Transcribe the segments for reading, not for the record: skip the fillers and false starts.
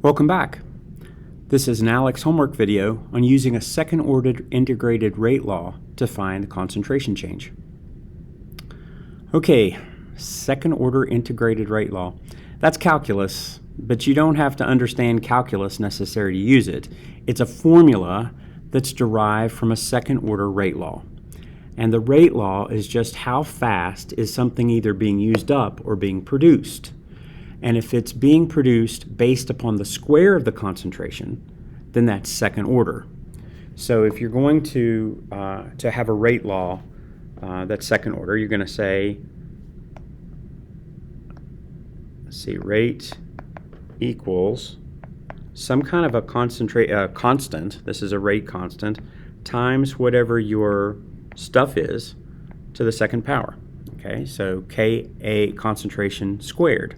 Welcome back. This is an Aleks homework video on using a second-order integrated rate law to find the concentration change. Okay, second-order integrated rate law. That's calculus, but you don't have to understand calculus necessary to use it. It's a formula that's derived from a second-order rate law. And the rate law is just how fast is something either being used up or being produced. And if it's being produced based upon the square of the concentration, then that's second order. So if you're going to have a rate law that's second order, you're going to say, rate equals some kind of a constant, this is a rate constant, times whatever your stuff is to the second power. Okay, so Ka concentration squared.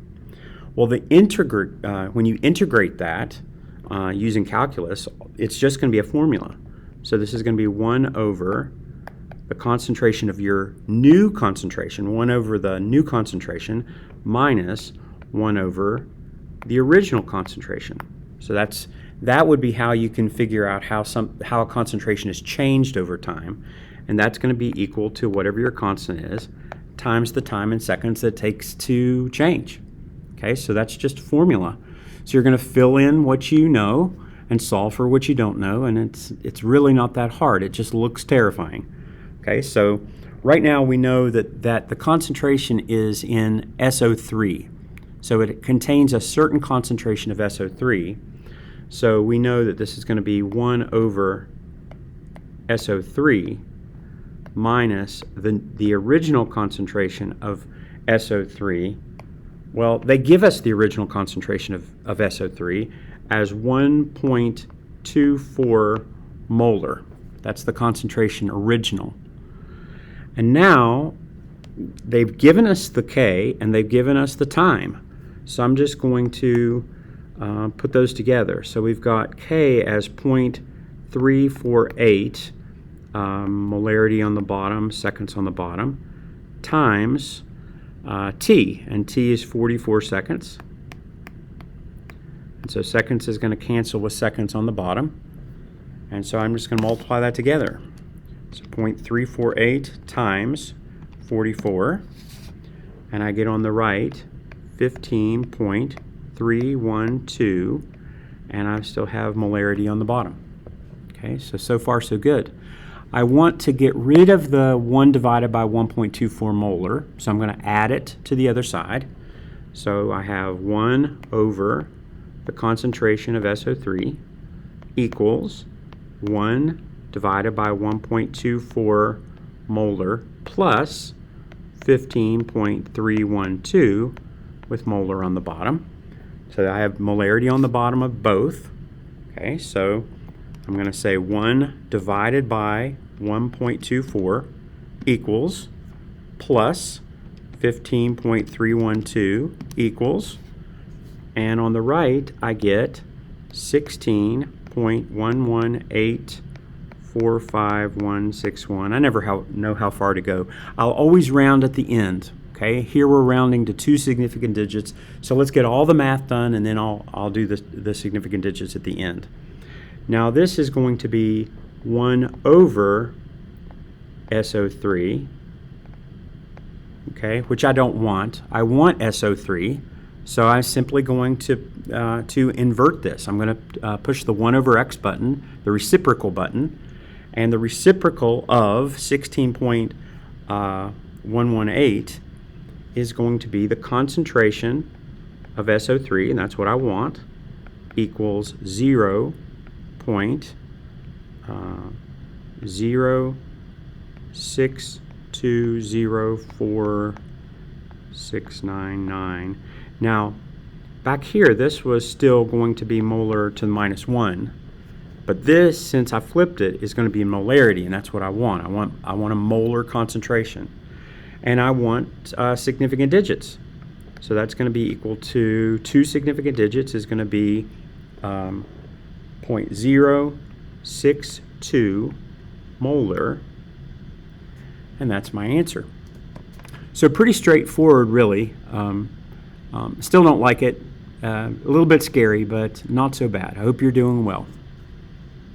Well, when you integrate that using calculus, it's just going to be a formula. So this is going to be 1 over the concentration of your new concentration, 1 over the new concentration, minus 1 over the original concentration. So that would be how you can figure out how a concentration is changed over time. And that's going to be equal to whatever your constant is, times the time in seconds it takes to change. Okay, so that's just a formula. So you're going to fill in what you know and solve for what you don't know, and it's really not that hard. It just looks terrifying. Okay, so right now we know that the concentration is in SO3. So it contains a certain concentration of SO3. So we know that this is going to be 1 over SO3 minus the original concentration of SO3. Well, they give us the original concentration of SO3 as 1.24 molar. That's the concentration original. And now they've given us the K and they've given us the time. So I'm just going to put those together. So we've got K as 0.348 molarity on the bottom, seconds on the bottom, times T, and T is 44 seconds. And so seconds is going to cancel with seconds on the bottom. And so I'm just going to multiply that together. So 0.348 times 44. And I get on the right 15.312. And I still have molarity on the bottom. Okay, so far so good. I want to get rid of the 1 divided by 1.24 molar, so I'm going to add it to the other side. So I have 1 over the concentration of SO3 equals 1 divided by 1.24 molar plus 15.312 with molar on the bottom. So I have molarity on the bottom of both. Okay, so I'm going to say 1 divided by 1.24 equals plus 15.312 equals, and on the right I get 16.11845161. I never know how far to go. I'll always round at the end. Okay, here we're rounding to 2 significant digits, so let's get all the math done and then I'll do the significant digits at the end. Now this is going to be 1 over SO3, okay, which I don't want. I want SO3, so I'm simply going to invert this. I'm going to push the 1 over X button, the reciprocal button, and the reciprocal of 16.118 is going to be the concentration of SO3, and that's what I want, equals 0.06204,699. Now, back here, this was still going to be molar to the minus 1, but this, since I flipped it, is going to be in molarity, and that's what I want. I want a molar concentration, and I want significant digits. So that's going to be equal to 2 significant digits is going to be 0.062 molar, and that's my answer. So pretty straightforward, really. Still don't like it. A little bit scary, but not so bad. I hope you're doing well.